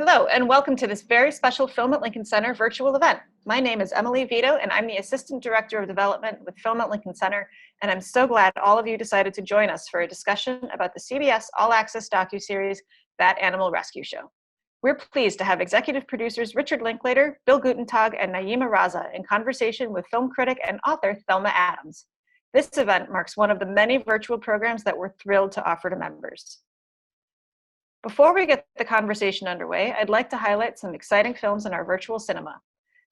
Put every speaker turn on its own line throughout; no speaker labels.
Hello, and welcome to this very special Film at Lincoln Center virtual event. My name is Emily Vito, and I'm the Assistant Director of Development with Film at Lincoln Center, and I'm so glad all of you decided to join us for a discussion about the CBS All Access docuseries, That Animal Rescue Show. We're pleased to have executive producers Richard Linklater, Bill Gutentag, and Naima Raza in conversation with film critic and author Thelma Adams. This event marks one of the many virtual programs that we're thrilled to offer to members. Before we get the conversation underway, I'd like to highlight some exciting films in our virtual cinema.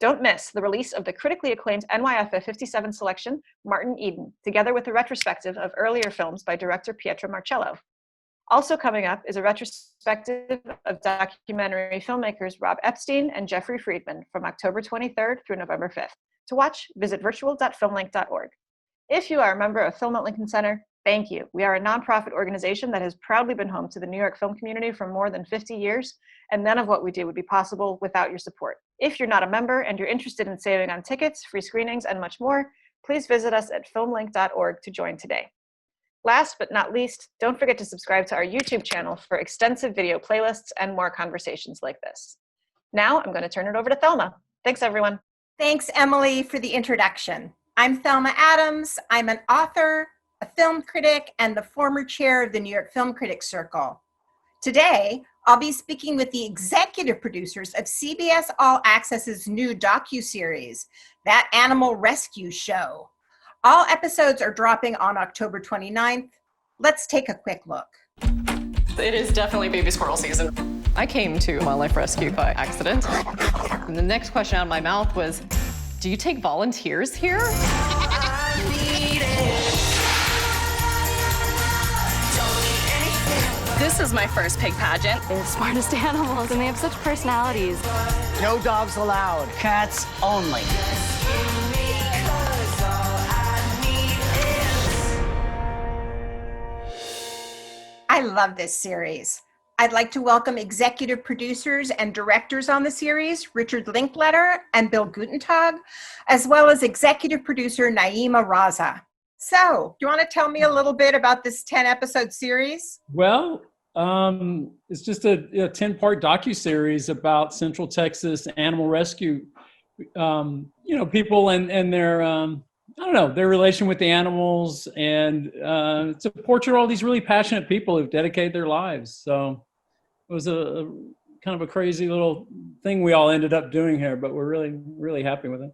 Don't miss the release of the critically acclaimed NYFF 57 selection, Martin Eden, together with a retrospective of earlier films by director Pietro Marcello. Also coming up is a retrospective of documentary filmmakers Rob Epstein and Jeffrey Friedman from October 23rd through November 5th. To watch, visit virtual.filmlink.org. If you are a member of Film at Lincoln Center, thank you. We are a nonprofit organization that has proudly been home to the New York film community for more than 50 years, and none of what we do would be possible without your support. If you're not a member and you're interested in saving on tickets, free screenings, and much more, please visit us at filmlink.org to join today. Last but not least, don't forget to subscribe to our YouTube channel for extensive video playlists and more conversations like this. Now I'm going to turn it over to Thelma. Thanks, everyone.
Thanks, Emily, for the introduction. I'm Thelma Adams. I'm an author, a film critic, and the former chair of the New York Film Critics Circle. Today, I'll be speaking with the executive producers of CBS All Access's new docuseries, That Animal Rescue Show. All episodes are dropping on October 29th. Let's take a quick look.
It is definitely baby squirrel season. I came to wildlife rescue by accident. And the next question out of my mouth was, do you take volunteers here? This is my first pig pageant.
They're the smartest animals, and they have such personalities.
No dogs allowed, cats only.
I love this series. I'd like to welcome executive producers and directors on the series, Richard Linklater and Bill Gutentag, as well as executive producer Naima Raza. So, do you want to tell me a little bit about this 10-episode series?
Well, it's just a 10-part docuseries about Central Texas animal rescue. People and their their relation with the animals, and it's a portrait of all these really passionate people who've dedicated their lives. So it was a kind of a crazy little thing we all ended up doing here, but we're really, really happy with it.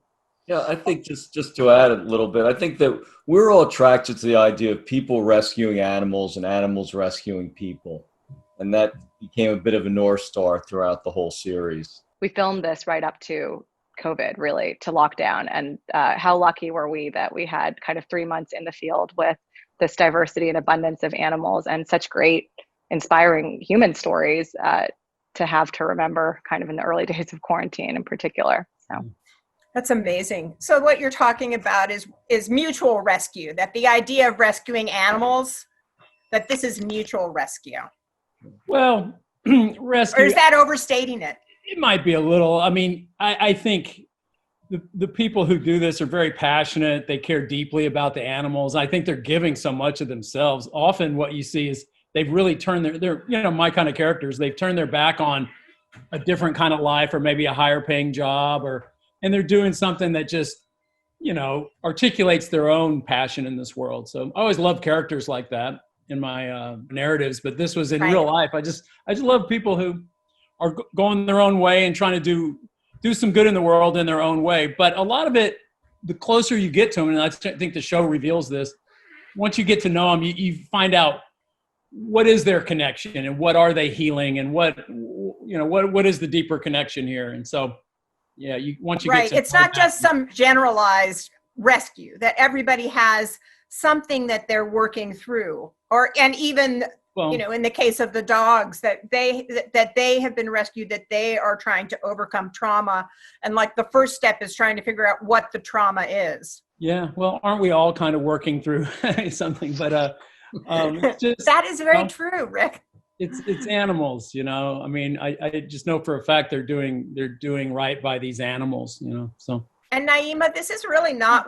Yeah, I think just to add a little bit, I think that we're all attracted to the idea of people rescuing animals and animals rescuing people. And that became a bit of a North Star throughout the whole series.
We filmed this right up to COVID, really, to lockdown. And how lucky were we that we had kind of 3 months in the field with this diversity and abundance of animals and such great, inspiring human stories to have to remember kind of in the early days of quarantine in particular. So.
That's amazing. So what you're talking about is mutual rescue, that the idea of rescuing animals, that this is mutual rescue.
Well, rescue.
Or is that overstating it?
It might be a little. I mean, I think the people who do this are very passionate. They care deeply about the animals. I think they're giving so much of themselves. Often what you see is they've really turned they're my kind of characters. They've turned their back on a different kind of life or maybe a higher paying job and they're doing something that just, articulates their own passion in this world. So I always love characters like that in my narratives, but this was in real life. I just love people who are going their own way and trying to do some good in the world in their own way. But a lot of it, the closer you get to them, and I think the show reveals this, once you get to know them, you find out what is their connection and what are they healing and what is the deeper connection here. And so, yeah, once you get to
it's not just some generalized rescue, that everybody has something that they're working through, and even in the case of the dogs, that they have been rescued, that they are trying to overcome trauma, and like the first step is trying to figure out what the trauma is.
Yeah, well, aren't we all kind of working through something? But just,
that is very true, Rick.
It's animals, I mean, I just know for a fact they're doing right by these animals, so.
And Naima, this is really not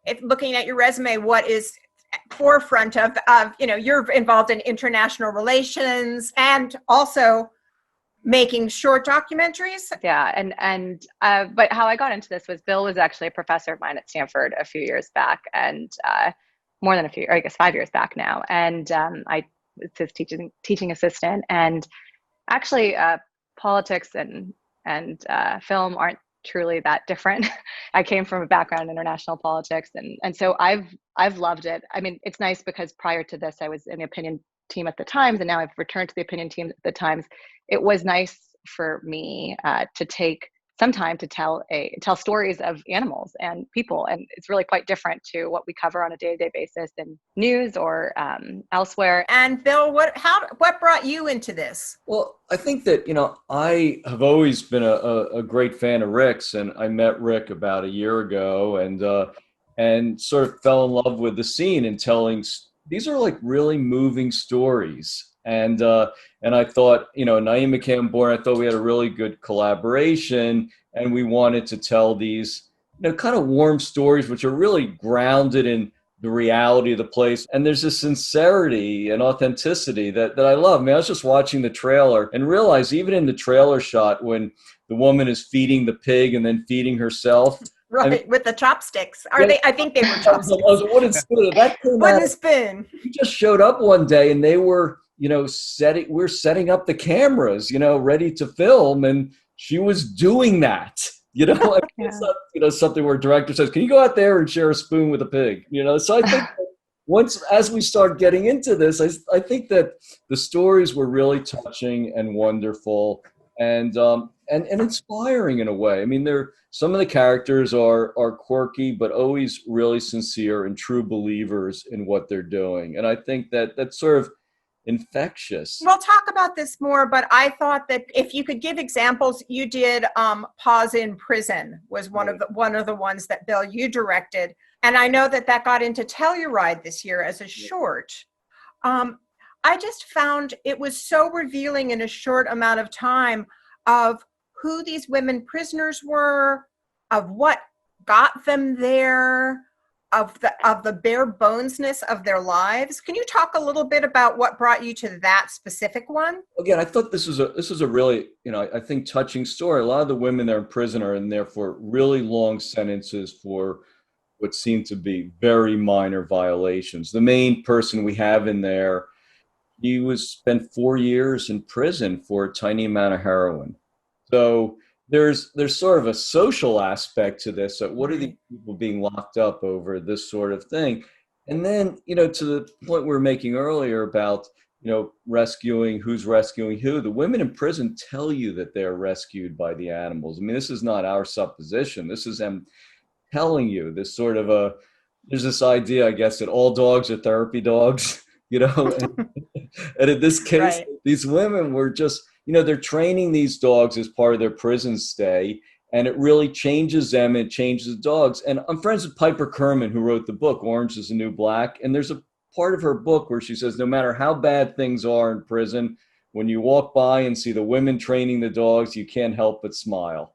if looking at your resume, what is forefront of you're involved in international relations and also making short documentaries?
Yeah, and but how I got into this was Bill was actually a professor of mine at Stanford a few years back, and more than a few, or I guess 5 years back now, and I was his teaching assistant. And actually, politics and film aren't truly that different. I came from a background in international politics, and so I've loved it. I mean, it's nice because prior to this, I was in the opinion team at the Times, and now I've returned to the opinion team at the Times. It was nice for me to take some time to tell stories of animals and people, and it's really quite different to what we cover on a day-to-day basis in news or elsewhere.
And Bill, what brought you into this?
Well, I think that, I have always been a great fan of Rick's, and I met Rick about a year ago and sort of fell in love with the scene and telling, these are like really moving stories. And I thought, Naeem McCann-Bourne, I thought we had a really good collaboration, and we wanted to tell these, kind of warm stories, which are really grounded in the reality of the place. And there's a sincerity and authenticity that I love. I mean, I was just watching the trailer and realized even in the trailer shot when the woman is feeding the pig and then feeding herself.
Right,
I mean,
with the chopsticks. I think they were chopsticks.
I was a wooden spoon. That came
Wooden
out.
spoon.
He just showed up one day and they were, we're setting up the cameras, ready to film, and she was doing that. It's not, something where a director says, "Can you go out there and share a spoon with a pig?" So I think as we start getting into this, I think that the stories were really touching and wonderful and inspiring in a way. I mean, some of the characters are quirky, but always really sincere and true believers in what they're doing. And I think that that's sort of infectious.
We'll talk about this more, but I thought that if you could give examples, you did Pause in Prison was one of the ones that, Bill, you directed. And I know that got into Telluride this year as a short. I just found it was so revealing in a short amount of time of who these women prisoners were, of what got them there, of the bare bonesness of their lives. Can you talk a little bit about what brought you to that specific one?
Again, I thought this was a really, I think touching story. A lot of the women that are in prison are in there for really long sentences for what seem to be very minor violations. The main person we have in there, he spent 4 years in prison for a tiny amount of heroin. So there's sort of a social aspect to this. So what are these people being locked up over this sort of thing? And then, to the point we were making earlier about, rescuing, who's rescuing who, the women in prison tell you that they're rescued by the animals. I mean, this is not our supposition. This is them telling you this sort of there's this idea, I guess, that all dogs are therapy dogs, and in this case, right. These women were just, they're training these dogs as part of their prison stay, and it really changes them. It changes the dogs. And I'm friends with Piper Kerman, who wrote the book, Orange is the New Black. And there's a part of her book where she says, no matter how bad things are in prison, when you walk by and see the women training the dogs, you can't help but smile.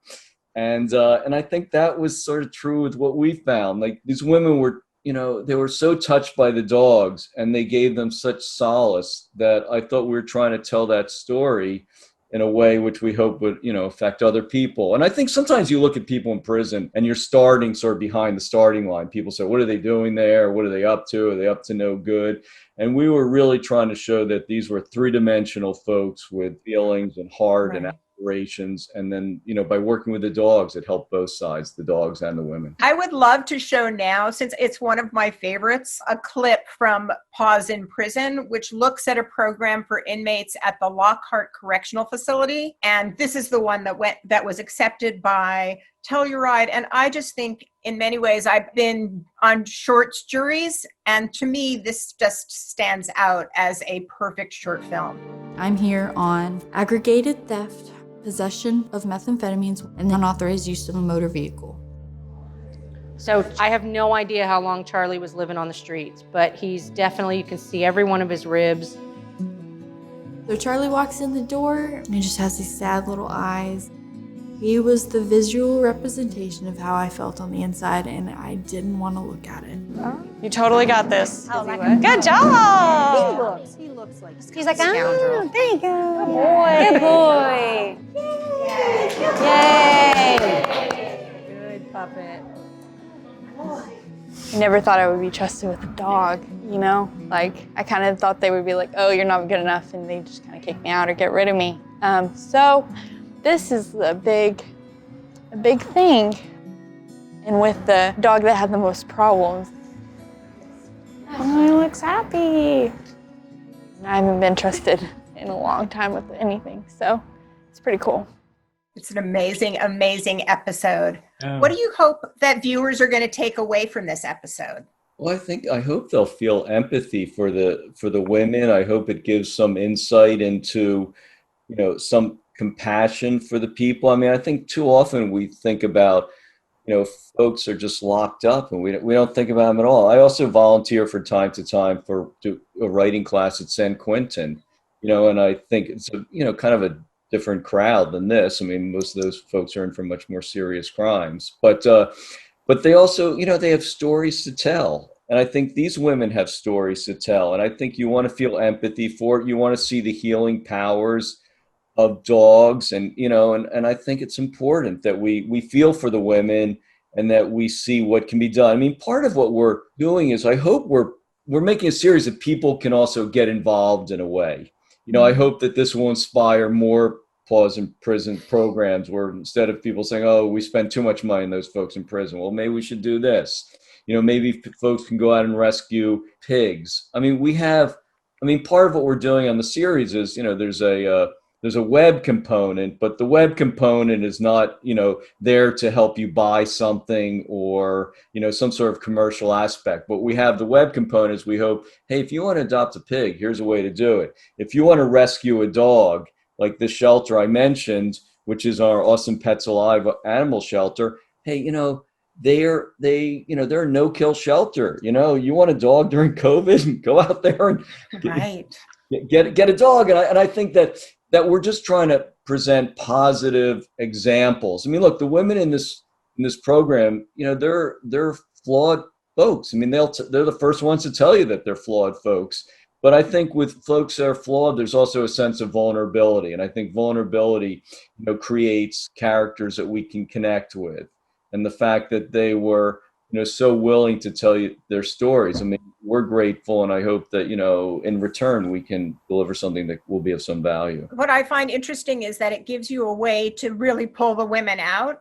And I think that was sort of true with what we found. Like these women were, they were so touched by the dogs and they gave them such solace that I thought we were trying to tell that story in a way which we hope would, affect other people. And I think sometimes you look at people in prison and you're starting sort of behind the starting line. People say, what are they doing there? What are they up to? Are they up to no good? And we were really trying to show that these were three-dimensional folks with feelings and heart right. and aspirations. And then, by working with the dogs, it helped both sides, the dogs and the women.
I would love to show now, since it's one of my favorites, a clip from Pause in Prison, which looks at a program for inmates at the Lockhart Correctional Facility. And this is the one that was accepted by Telluride. And I just think in many ways, I've been on shorts juries, and to me, this just stands out as a perfect short film.
I'm here on aggravated theft, possession of methamphetamines, and unauthorized use of a motor vehicle.
So I have no idea how long Charlie was living on the streets, but he's definitely, you can see every one of his ribs.
So Charlie walks in the door and he just has these sad little eyes. He was the visual representation of how I felt on the inside, and I didn't want to look at it.
You totally got this.
Good job.
He looks like
He's like,
Scoundrel.
there you go. Good boy. Yay.
Good puppet.
I never thought I would be trusted with a dog, you know? Like, I kind of thought they would be like, oh, you're not good enough, and they just kind of kick me out or get rid of me. So this is a big thing. And with the dog that had the most problems, oh, he looks happy. I haven't been trusted in a long time with anything, so it's pretty cool.
It's an amazing, amazing episode.
Yeah.
What do you hope that viewers are going to take away from this episode?
Well, I hope they'll feel empathy for the women. I hope it gives some insight into, some compassion for the people. I mean, I think too often we think about, folks are just locked up and we don't think about them at all. I also volunteer from time to time for a writing class at San Quentin, and I think it's kind of a different crowd than this. I mean, most of those folks are in for much more serious crimes, but they also, they have stories to tell. And I think these women have stories to tell. And I think you want to feel empathy for it. You want to see the healing powers of dogs. And, and I think it's important that we feel for the women and that we see what can be done. I mean, part of what we're doing is I hope we're making a series that people can also get involved in a way. I hope that this will inspire more Paws in Prison programs where instead of people saying, oh, we spend too much money on those folks in prison, well, maybe we should do this. Maybe folks can go out and rescue pigs. I mean, part of what we're doing on the series is, there's a web component, but the web component is not, there to help you buy something or, some sort of commercial aspect. But we have the web components. We hope, hey, if you want to adopt a pig, here's a way to do it. If you want to rescue a dog, like the shelter I mentioned, which is our Austin Pets Alive animal shelter, hey, they're a no-kill shelter. You want a dog during COVID, go out there and get a dog. And I think that we're just trying to present positive examples. I mean, look, the women in this program, they're flawed folks. I mean, they're the first ones to tell you that they're flawed folks. But I think with folks that are flawed, there's also a sense of vulnerability. And I think vulnerability, creates characters that we can connect with. And the fact that they were, so willing to tell you their stories. I mean, we're grateful. And I hope that, in return, we can deliver something that will be of some value.
What I find interesting is that it gives you a way to really pull the women out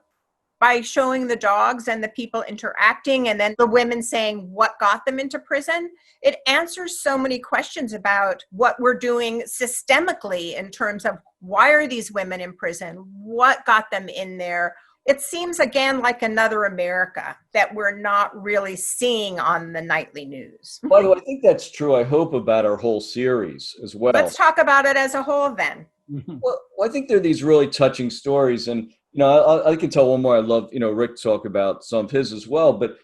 by showing the dogs and the people interacting and then the women saying what got them into prison. It answers so many questions about what we're doing systemically in terms of why are these women in prison? What got them in there? It seems again like another America that we're not really seeing on the nightly news.
By the way, I think that's true. I hope about our whole series as well.
Let's talk about it as a whole then.
Well, I think there are these really touching stories. And, I can tell one more. I love, Rick talk about some of his as well. But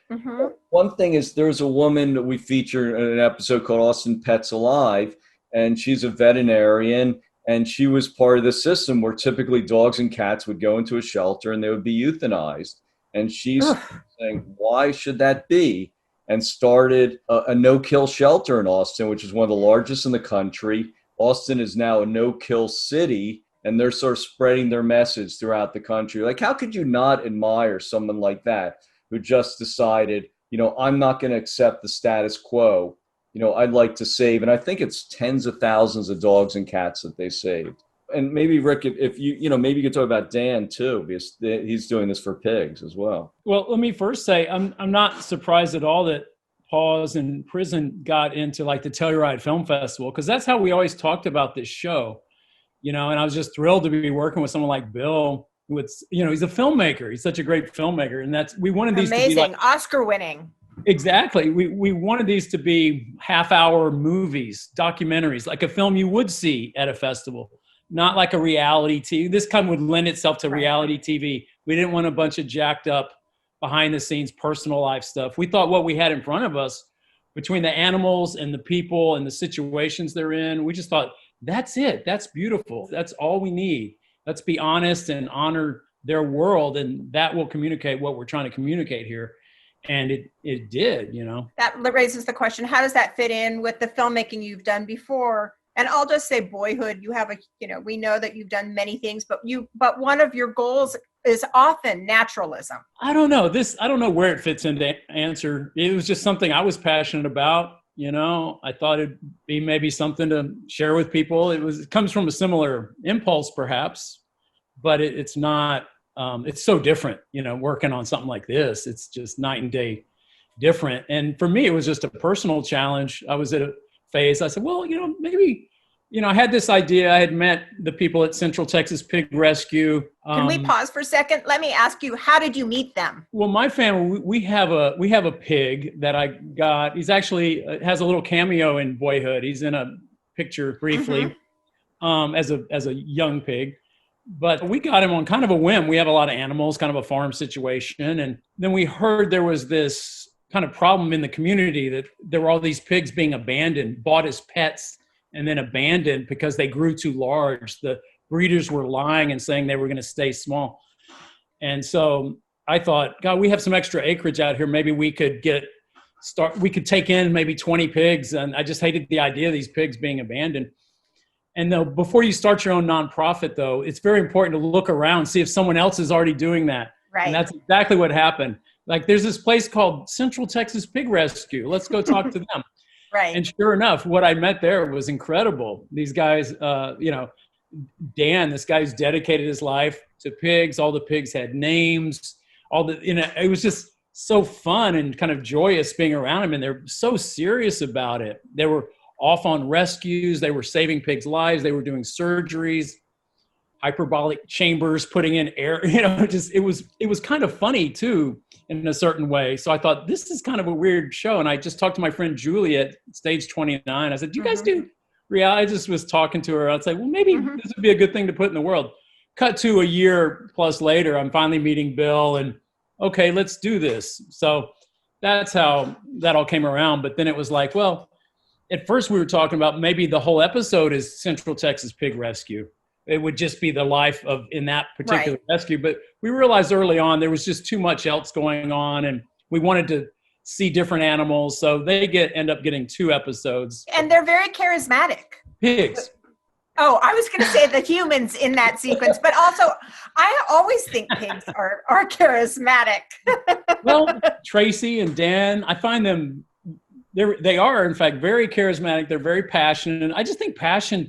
one thing is there's a woman that we feature in an episode called Austin Pets Alive. And she's a veterinarian. And she was part of the system where typically dogs and cats would go into a shelter and they would be euthanized. And she's saying, why should that be? And started a no-kill shelter in Austin, which is one of the largest in the country. Austin is now a no-kill city, and they're sort of spreading their message throughout the country. Like, how could you not admire someone like that who just decided, I'm not going to accept the status quo. I'd like to save, and I think it's tens of thousands of dogs and cats that they saved. And maybe Rick, if maybe you could talk about Dan too, because he's doing this for pigs as well.
Well, let me first say I'm not surprised at all that Paws in Prison got into like the Telluride Film Festival, because that's how we always talked about this show, and I was just thrilled to be working with someone like Bill, who he's a filmmaker. He's such a great filmmaker, and we wanted these to be like
Oscar winning.
Exactly. We wanted these to be half-hour movies, documentaries, like a film you would see at a festival, not like a reality TV. This kind of would lend itself to reality TV. We didn't want a bunch of jacked up, behind-the-scenes, personal life stuff. We thought what we had in front of us, between the animals and the people and the situations they're in, we just thought, that's it. That's beautiful. That's all we need. Let's be honest and honor their world, and that will communicate what we're trying to communicate here. And it did, you know.
That raises the question, how does that fit in with the filmmaking you've done before? And I'll just say Boyhood, you have we know that you've done many things, but one of your goals is often naturalism.
I don't know where it fits into answer. It was just something I was passionate about. You know, I thought it'd be maybe something to share with people. It comes from a similar impulse perhaps, but it's not, it's so different, you know, working on something like this. It's just night and day different. And for me, it was just a personal challenge. I was at a phase, I said, well, you know, maybe, you know, I had this idea. I had met the people at Central Texas Pig Rescue.
Can we pause for a second? Let me ask you, how did you meet them?
Well, my family, we have a pig that I got. He's actually has a little cameo in Boyhood. He's in a picture briefly as a young pig. But we got him on kind of a whim. We have a lot of animals, kind of a farm situation. And then we heard there was this kind of problem in the community that there were all these pigs being abandoned, bought as pets, and then abandoned because they grew too large. The breeders were lying and saying they were going to stay small. And so I thought, God, we have some extra acreage out here. Maybe we could we could take in maybe 20 pigs. And I just hated the idea of these pigs being abandoned. And though before you start your own nonprofit, though, it's very important to look around, see if someone else is already doing that.
Right.
And that's exactly what happened. Like, there's this place called Central Texas Pig Rescue. Let's go talk to them.
Right.
And sure enough, what I met there was incredible. These guys, you know, Dan, this guy who's dedicated his life to pigs. All the pigs had names. It was just so fun and kind of joyous being around him. And they're so serious about it. They were off on rescues. They were saving pigs' lives. They were doing surgeries, hyperbolic chambers, putting in air. You know, it was kind of funny too, in a certain way. So I thought, this is kind of a weird show. And I just talked to my friend Julie at Stage 29. I said, do you guys do reality? I just was talking to her. I'd say, well, maybe this would be a good thing to put in the world. Cut to a year plus later, I'm finally meeting Bill and, okay, let's do this. So that's how that all came around. But then it was like, well, at first we were talking about maybe the whole episode is Central Texas Pig Rescue. It would just be the life in that particular rescue. But we realized early on there was just too much else going on, and we wanted to see different animals. So they end up getting 2 episodes.
And they're very charismatic.
Pigs.
Oh, I was going to say the humans in that sequence, but also I always think pigs are charismatic.
Well, Tracy and Dan, I find them, they are in fact very charismatic. They're very passionate. And I just think passion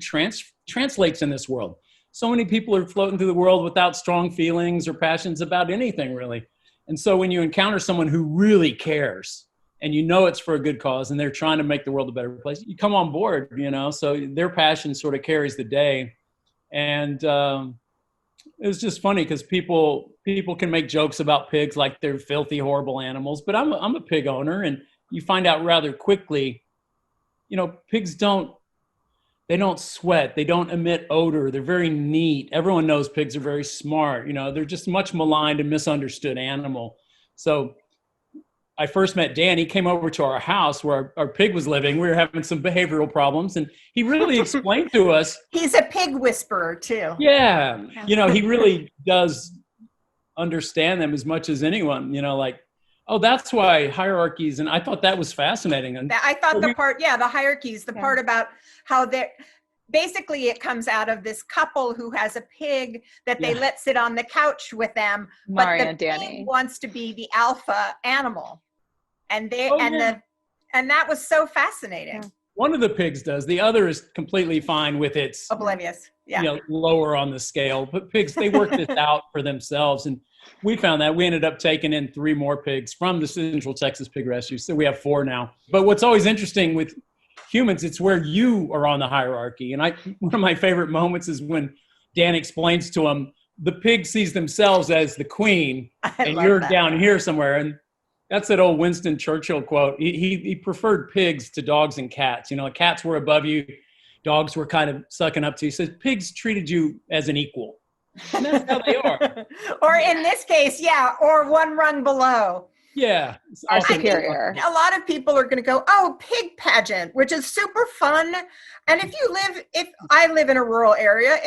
translates in this world. So many people are floating through the world without strong feelings or passions about anything really. And so when you encounter someone who really cares and you know it's for a good cause and they're trying to make the world a better place, you come on board, you know, so their passion sort of carries the day. And it was just funny because people can make jokes about pigs like they're filthy, horrible animals, but I'm a pig owner, and you find out rather quickly, you know, pigs don't sweat. They don't emit odor. They're very neat. Everyone knows pigs are very smart. You know, they're just a much maligned and misunderstood animal. So I first met Dan. He came over to our house where our pig was living. We were having some behavioral problems, and he really explained to us.
He's a pig whisperer too.
Yeah. You know, he really does understand them as much as anyone, you know, like, oh, that's why hierarchies. And I thought that was fascinating. And
I thought the hierarchies, the part about how they're, basically it comes out of this couple who has a pig that they let sit on the couch with them.
Mari
but
and
the
Danny
pig wants to be the alpha animal. And and that was so fascinating.
One of the pigs does. The other is completely fine with its
oblivious. Yeah.
You know, lower on the scale. But pigs, they work this out for themselves. And we found that. We ended up taking in 3 more pigs from the Central Texas Pig Rescue. So we have 4 now. But what's always interesting with humans, it's where you are on the hierarchy. And one of my favorite moments is when Dan explains to him, the pig sees themselves as the queen, and you're down here somewhere. And that's that old Winston Churchill quote. He preferred pigs to dogs and cats. You know, cats were above you. Dogs were kind of sucking up to you. He says pigs treated you as an equal. And that's how they are.
Or in this case, or one rung below.
Yeah. It's
Are
often-
superior.
A lot of people are going to go, oh, pig pageant, which is super fun. And if I live in a rural area,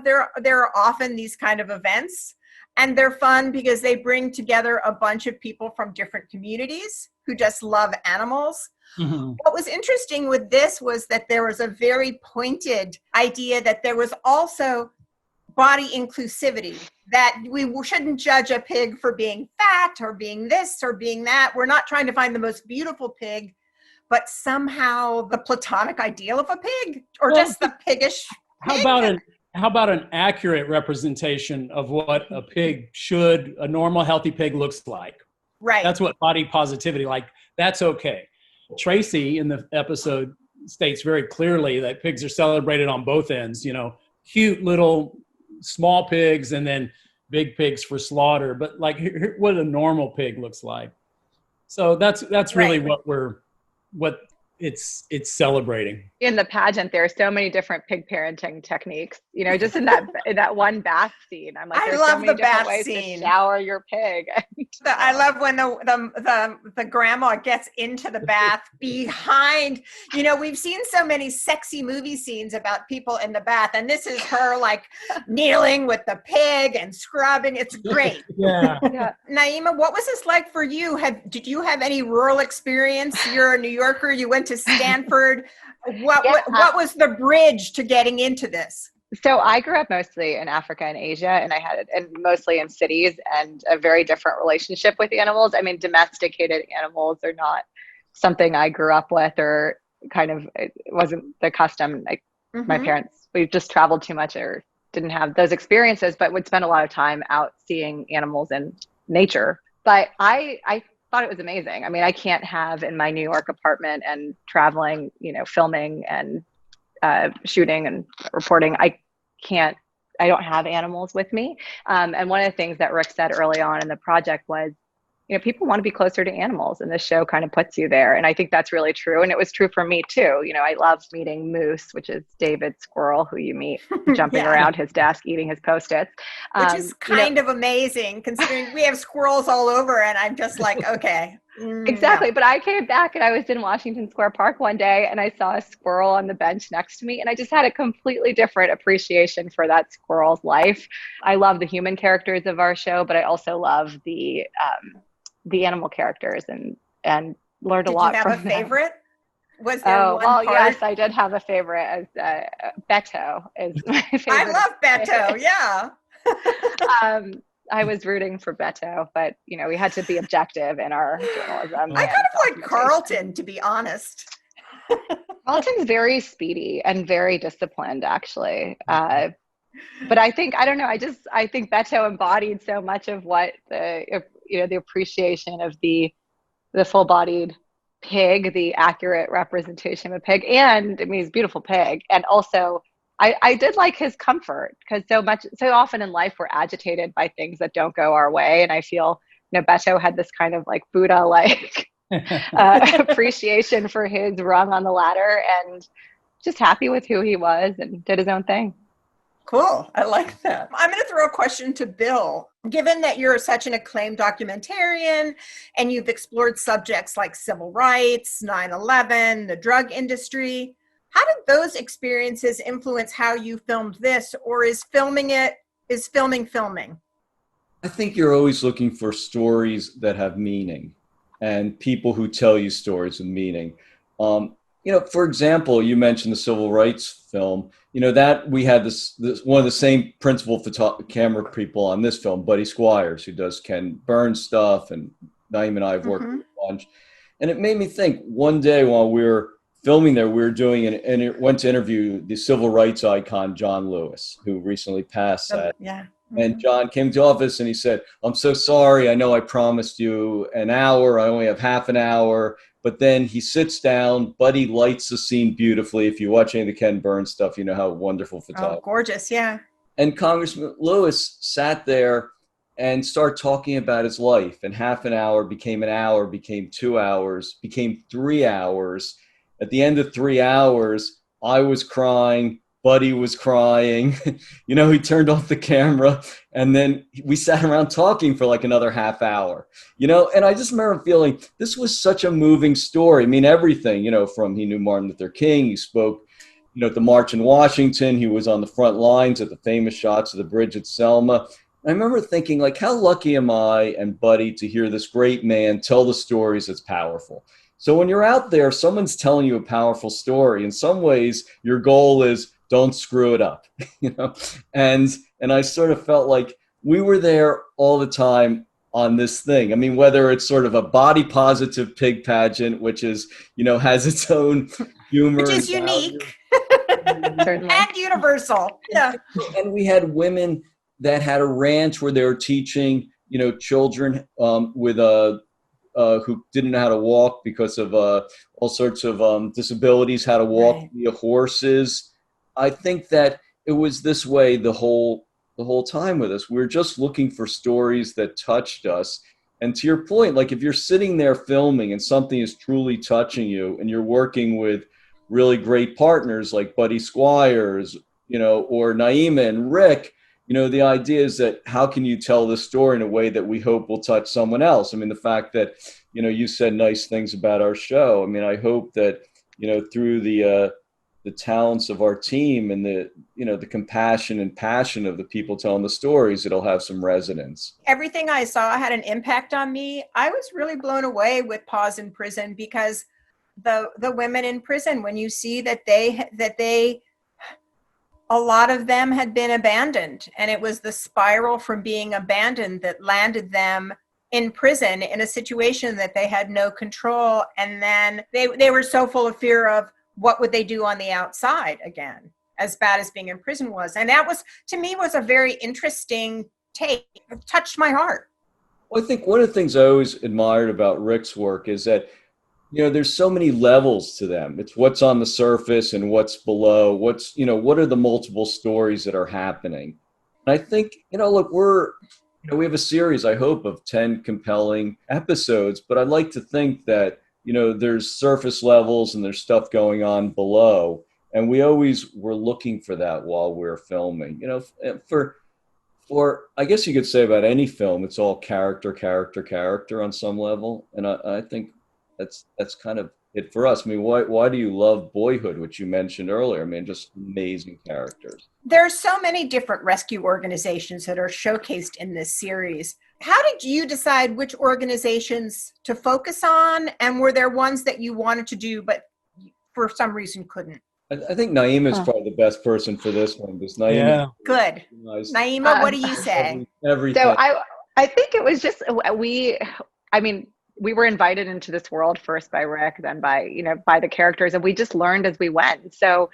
there are often these kind of events, and they're fun because they bring together a bunch of people from different communities who just love animals.
Mhm.
What was interesting with this was that there was a very pointed idea that there was also body inclusivity, that we shouldn't judge a pig for being fat or being this or being that. We're not trying to find the most beautiful pig, but somehow the platonic ideal of a pig, or
Well,
just the piggish
How
pig.
about an accurate representation of what a normal healthy pig looks like?
Right.
That's what body positivity, like, that's okay. Tracy in the episode states very clearly that pigs are celebrated on both ends, cute little small pigs and then big pigs for slaughter, but like what a normal pig looks like. So that's really
Right.
what it's celebrating.
In the pageant, there are so many different pig parenting techniques. Just in that one bath scene, I'm like,
I
there's
love
so many
the
different
bath
ways
scene.
to shower your pig.
I love when the grandma gets into the bath behind, we've seen so many sexy movie scenes about people in the bath, and this is her like kneeling with the pig and scrubbing. It's great.
Yeah.
Yeah.
Naima, what was this like for you? Did you have any rural experience? You're a New Yorker. You went to Stanford. What was the bridge to getting into this?
So I grew up mostly in Africa and Asia, and mostly in cities, and a very different relationship with animals. I mean, domesticated animals are not something I grew up with, or it wasn't the custom. Like my parents, we just traveled too much or didn't have those experiences, but would spend a lot of time out seeing animals in nature. But I thought it was amazing. I mean, I can't have in my New York apartment and traveling, filming and shooting and reporting. I don't have animals with me. And one of the things that Rick said early on in the project was, people want to be closer to animals, and this show kind of puts you there. And I think that's really true. And it was true for me too. I loved meeting Moose, which is David Squirrel, who you meet jumping
Yeah.
around his desk, eating his Post-its.
Which is kind of amazing considering we have squirrels all over, and I'm just like, okay.
Exactly. But I came back and I was in Washington Square Park one day and I saw a squirrel on the bench next to me, and I just had a completely different appreciation for that squirrel's life. I love the human characters of our show, but I also love the animal characters and learned a lot from them.
Did you have a favorite? Was there one
well,
part?
yes, I did have a favorite. As Beto is my favorite.
I love Beto, yeah.
I was rooting for Beto, but we had to be objective in our journalism.
I kind of like Carlton, to be honest.
Carlton's very speedy and very disciplined, actually. But I think I think Beto embodied so much of what the appreciation of the full-bodied pig, the accurate representation of a pig, and I mean he's a beautiful pig, and also I did like his comfort, because so often in life we're agitated by things that don't go our way, and I feel Beto had this kind of like Buddha-like appreciation for his rung on the ladder, and just happy with who he was and did his own thing.
Cool. I like that. I'm going to throw a question to Bill. Given that you're such an acclaimed documentarian and you've explored subjects like civil rights, 9/11, the drug industry, how did those experiences influence how you filmed this, or is filming?
I think you're always looking for stories that have meaning and people who tell you stories of meaning. For example, you mentioned the civil rights film. That we had this one of the same principal camera people on this film, Buddy Squires, who does Ken Burns stuff, and Naeem and I have worked with a bunch. And it made me think, one day while we were filming there, we were doing went to interview the civil rights icon John Lewis, who recently passed.
Yeah.
And John came to the office and he said, "I'm so sorry. I know I promised you an hour. I only have half an hour." But then he sits down. Buddy lights the scene beautifully. If you watch any of the Ken Burns stuff, you know how wonderful photography.
Oh, gorgeous, yeah.
And Congressman Lewis sat there and started talking about his life. And half an hour became an hour, became 2 hours, became 3 hours. At the end of 3 hours, I was crying. Buddy was crying. He turned off the camera, and then we sat around talking for like another half hour. And I just remember feeling this was such a moving story. I mean, everything, from he knew Martin Luther King, he spoke, at the March in Washington, he was on the front lines at the famous shots of the bridge at Selma. I remember thinking, like, how lucky am I and Buddy to hear this great man tell the stories that's powerful. So when you're out there, someone's telling you a powerful story. In some ways, your goal is don't screw it up, And I sort of felt like we were there all the time on this thing. I mean, whether it's sort of a body positive pig pageant, which is, has its own humor.
Which is unique.
Certainly.
And universal. Yeah.
And we had women that had a ranch where they were teaching, children with who didn't know how to walk because of all sorts of disabilities, how to walk via horses. I think that it was this way the whole time with us. We're just looking for stories that touched us. And to your point, like if you're sitting there filming and something is truly touching you, and you're working with really great partners like Buddy Squires, or Naima and Rick, the idea is that how can you tell this story in a way that we hope will touch someone else? I mean, the fact that, you said nice things about our show. I mean, I hope that, through the talents of our team and the compassion and passion of the people telling the stories, it'll have some resonance.
Everything I saw had an impact on me. I was really blown away with Pause in Prison, because the women in prison, when you see that they a lot of them had been abandoned, and it was the spiral from being abandoned that landed them in prison in a situation that they had no control. And then they were so full of fear of what would they do on the outside again, as bad as being in prison was. And that was, to me, was a very interesting take. It touched my heart.
Well, I think one of the things I always admired about Rick's work is that, there's so many levels to them. It's what's on the surface and what's below, what are the multiple stories that are happening. And I think, look, we have a series, I hope, of 10 compelling episodes, but I'd like to think that, there's surface levels and there's stuff going on below. And we always were looking for that while we're filming, for I guess you could say about any film, it's all character on some level. And I think that's kind of it for us. I mean, why do you love Boyhood, which you mentioned earlier? I mean, just amazing characters.
There are so many different rescue organizations that are showcased in this series. How did you decide which organizations to focus on? And were there ones that you wanted to do, but for some reason couldn't?
I think Naima is probably the best person for this one. Because Naima,
Good. Naima, what do you say?
Everything.
So I think it was just, we were invited into this world first by Rick, then by the characters, and we just learned as we went. So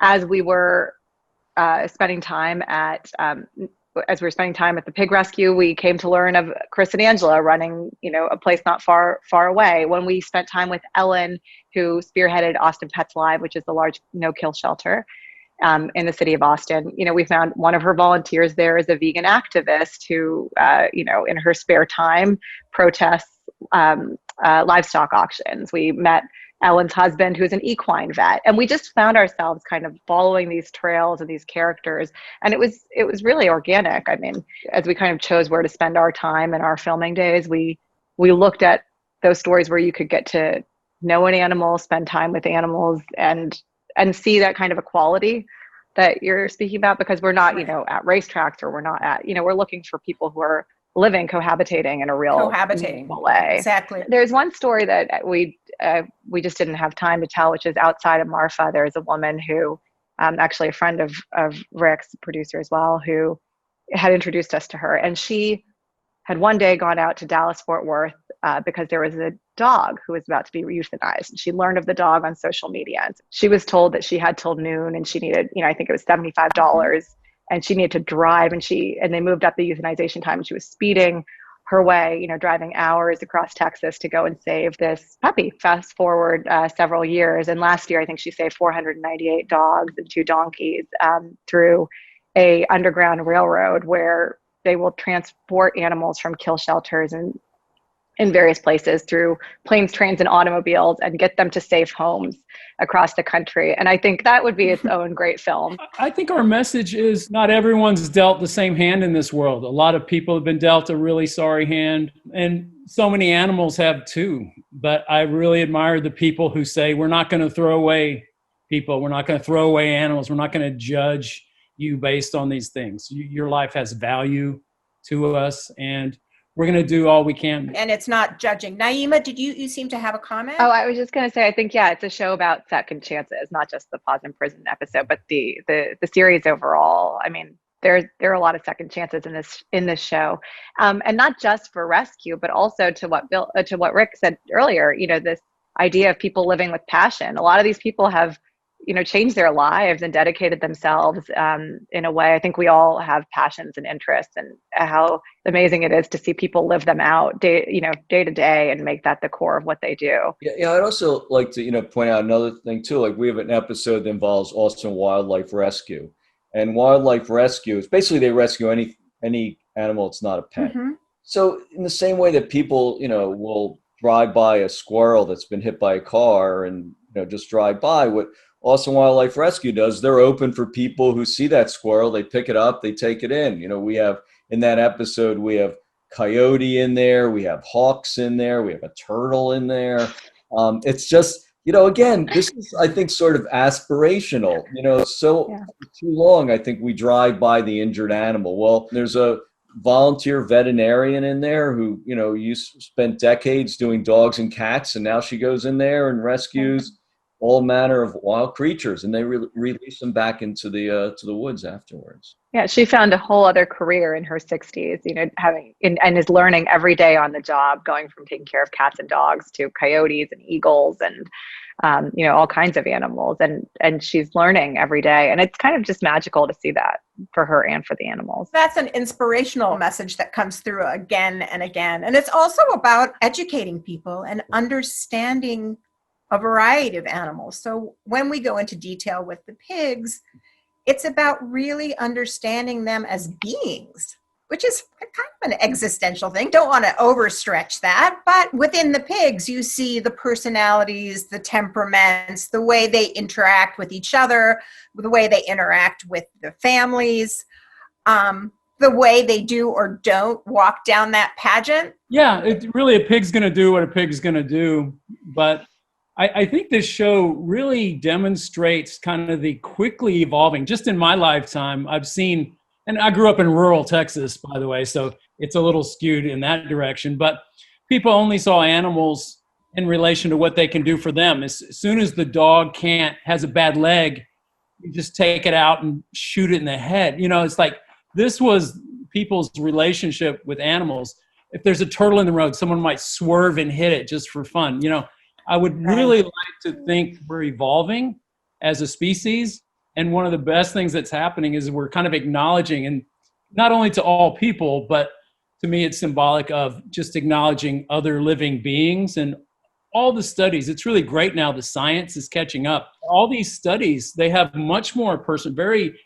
as we were spending time at the pig rescue, we came to learn of Chris and Angela running, a place not far away. When we spent time with Ellen, who spearheaded Austin Pets Live, which is the large no-kill shelter in the city of Austin, we found one of her volunteers there is a vegan activist who, in her spare time protests livestock auctions. We met Ellen's husband, who's an equine vet, and we just found ourselves kind of following these trails and these characters, and it was really organic. I mean, as we kind of chose where to spend our time in our filming days, we looked at those stories where you could get to know an animal, spend time with animals, and see that kind of equality that you're speaking about, because we're not at racetracks, or we're not at we're looking for people who are living, cohabitating in a real meaningful way.
Exactly.
There's one story that we just didn't have time to tell, which is outside of Marfa. There's a woman who, actually a friend of Rick's, producer as well, who had introduced us to her. And she had one day gone out to Dallas-Fort Worth because there was a dog who was about to be euthanized. And she learned of the dog on social media. And she was told that she had till noon, and she needed, I think it was $75. And she needed to drive, and they moved up the euthanization time, and she was speeding her way, driving hours across Texas to go and save this puppy. Fast forward several years, and last year I think she saved 498 dogs and 2 donkeys through a underground railroad where they will transport animals from kill shelters and in various places through planes, trains, and automobiles and get them to safe homes across the country. And I think that would be its own great film.
I think our message is not everyone's dealt the same hand in this world. A lot of people have been dealt a really sorry hand, and so many animals have too. But I really admire the people who say, we're not going to throw away people. We're not going to throw away animals. We're not going to judge you based on these things. Your life has value to us, and we're going to do all we can.
And it's not judging. Naima, did you seem to have a comment?
Oh, I was just going to say, I think, yeah, it's a show about second chances, not just the pause in prison episode, but the series overall. I mean, there are a lot of second chances in this show, and not just for rescue, but also to what Rick said earlier. You know, this idea of people living with passion. A lot of these people have, you know, changed their lives and dedicated themselves in a way. I think we all have passions and interests, and how amazing it is to see people live them out day to day and make that the core of what they do.
Yeah, I'd also like to, point out another thing too. Like, we have an episode that involves Austin Wildlife Rescue, and Wildlife Rescue is basically they rescue any animal that's not a pet.
Mm-hmm.
So in the same way that people, will drive by a squirrel that's been hit by a car and just drive by, what Austin Wildlife Rescue does, they're open for people who see that squirrel, they pick it up, they take it in. We have, in that episode, we have coyote in there, we have hawks in there, we have a turtle in there. It's just, again, this is, I think, sort of aspirational. For too long, I think we drive by the injured animal. Well, there's a volunteer veterinarian in there who, spent decades doing dogs and cats, and now she goes in there and rescues all manner of wild creatures, and they release them back into the woods afterwards.
Yeah, she found a whole other career in her 60s, and is learning every day on the job, going from taking care of cats and dogs to coyotes and eagles and all kinds of animals, and she's learning every day, and it's kind of just magical to see that for her and for the animals.
That's an inspirational message that comes through again and again, and it's also about educating people and understanding a variety of animals. So when we go into detail with the pigs, it's about really understanding them as beings, which is kind of an existential thing. Don't want to overstretch that, but within the pigs, you see the personalities, the temperaments, the way they interact with each other, the way they interact with the families, the way they do or don't walk down that pageant.
Yeah, a pig's going to do what a pig's going to do, but I think this show really demonstrates kind of the quickly evolving, just in my lifetime, I've seen, and I grew up in rural Texas, by the way, so it's a little skewed in that direction, but people only saw animals in relation to what they can do for them. As soon as the dog has a bad leg, you just take it out and shoot it in the head. It's like, this was people's relationship with animals. If there's a turtle in the road, someone might swerve and hit it just for fun. I would really like to think we're evolving as a species. And one of the best things that's happening is we're kind of acknowledging, and not only to all people, but to me, it's symbolic of just acknowledging other living beings. And all the studies, it's really great now, the science is catching up. All these studies, they have much more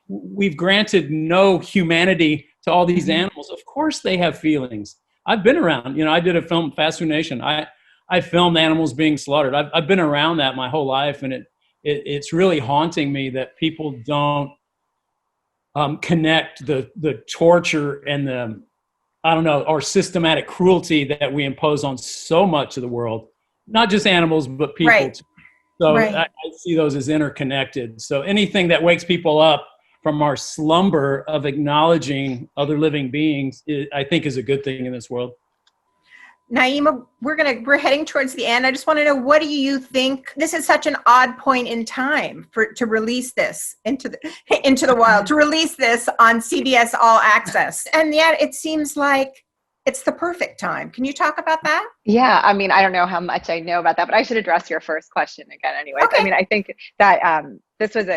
we've granted no humanity to all these animals. Of course they have feelings. I've been around, I did a film, Fast Food Nation. I filmed animals being slaughtered. I've been around that my whole life, and it's really haunting me that people don't connect the torture and our systematic cruelty that we impose on so much of the world, not just animals, but people.
Right.
Too. So
Right.
I see those as interconnected. So anything that wakes people up from our slumber of acknowledging other living beings, I think is a good thing in this world.
Naima, we're heading towards the end. I just want to know, what do you think? This is such an odd point in time to release this into the wild, to release this on CBS All Access, and yet it seems like it's the perfect time. Can you talk about that?
Yeah, I mean, I don't know how much I know about that, but I should address your first question again anyway.
Okay.
I mean, I think that this was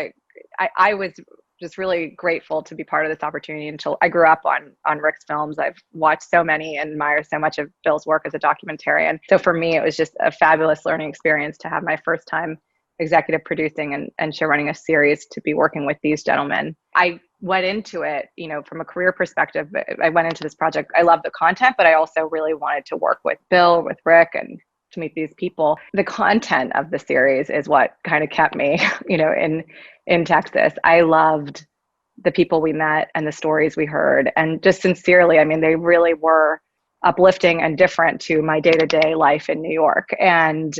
I was just really grateful to be part of this opportunity. Until I grew up on Rick's films, I've watched so many and admire so much of Bill's work as a documentarian. So for me, it was just a fabulous learning experience to have my first time executive producing and show running a series to be working with these gentlemen. I went into it, from a career perspective. I went into this project. I love the content, but I also really wanted to work with Bill, with Rick, and to meet these people. The content of the series is what kind of kept me, in Texas. I loved the people we met and the stories we heard, and just sincerely, they really were uplifting and different to my day-to-day life in New York. And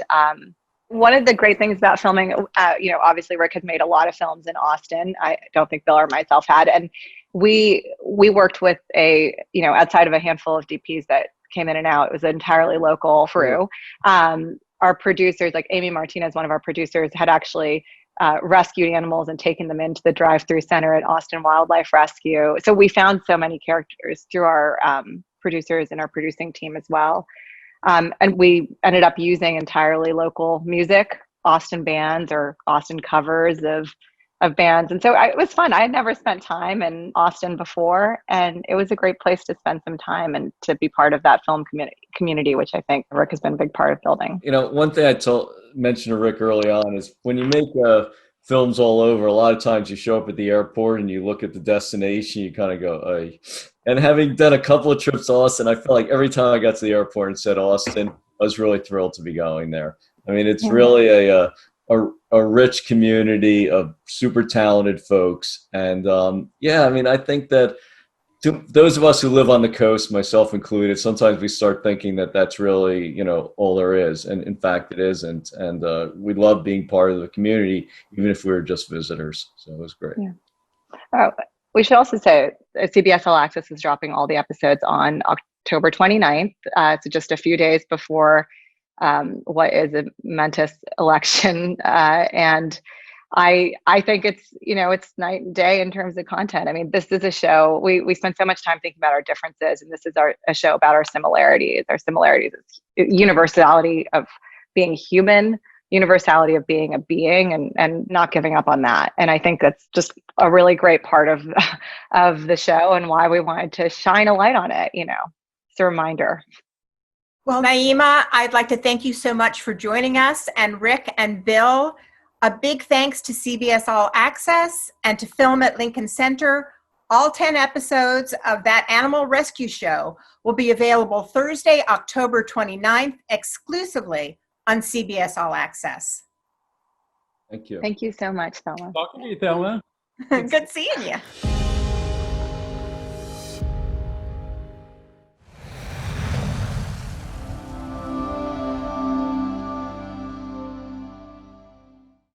one of the great things about filming, obviously Rick has made a lot of films in Austin. I don't think Bill or myself had. And we worked with outside of a handful of DPs that came in and out, it was an entirely local crew. Our producers, like Amy Martinez, one of our producers, had actually rescued animals and taken them into the drive-through center at Austin Wildlife Rescue. So we found so many characters through our producers and our producing team as well. And we ended up using entirely local music, Austin bands or Austin covers of bands. And so it was fun. I had never spent time in Austin before, and it was a great place to spend some time and to be part of that film community, which I think Rick has been a big part of building.
One thing I mentioned to Rick early on is when you make films all over, a lot of times you show up at the airport and you look at the destination, you kind of go, "Ay." And having done a couple of trips to Austin, I felt like every time I got to the airport and said Austin, I was really thrilled to be going there. It's really a rich community of super talented folks. And I think that to those of us who live on the coast, myself included, sometimes we start thinking that that's really, all there is. And in fact, it isn't. And we love being part of the community, even if we were just visitors. So it was great.
Yeah. We should also say CBS All Access is dropping all the episodes on October 29th. So just a few days before what is a momentous election. And I think it's, it's night and day in terms of content. This is a show, we spend so much time thinking about our differences, and this is a show about our similarities. Our similarities is universality of being human, universality of being a being, and not giving up on that. And I think that's just a really great part of the show and why we wanted to shine a light on it. It's a reminder.
Well, Naima, I'd like to thank you so much for joining us, and Rick and Bill. A big thanks to CBS All Access and to Film at Lincoln Center. All 10 episodes of that animal rescue show will be available Thursday, October 29th, exclusively on CBS All Access.
Thank you.
Thank you so much, Thelma.
Talking to you, Thelma.
Good seeing you.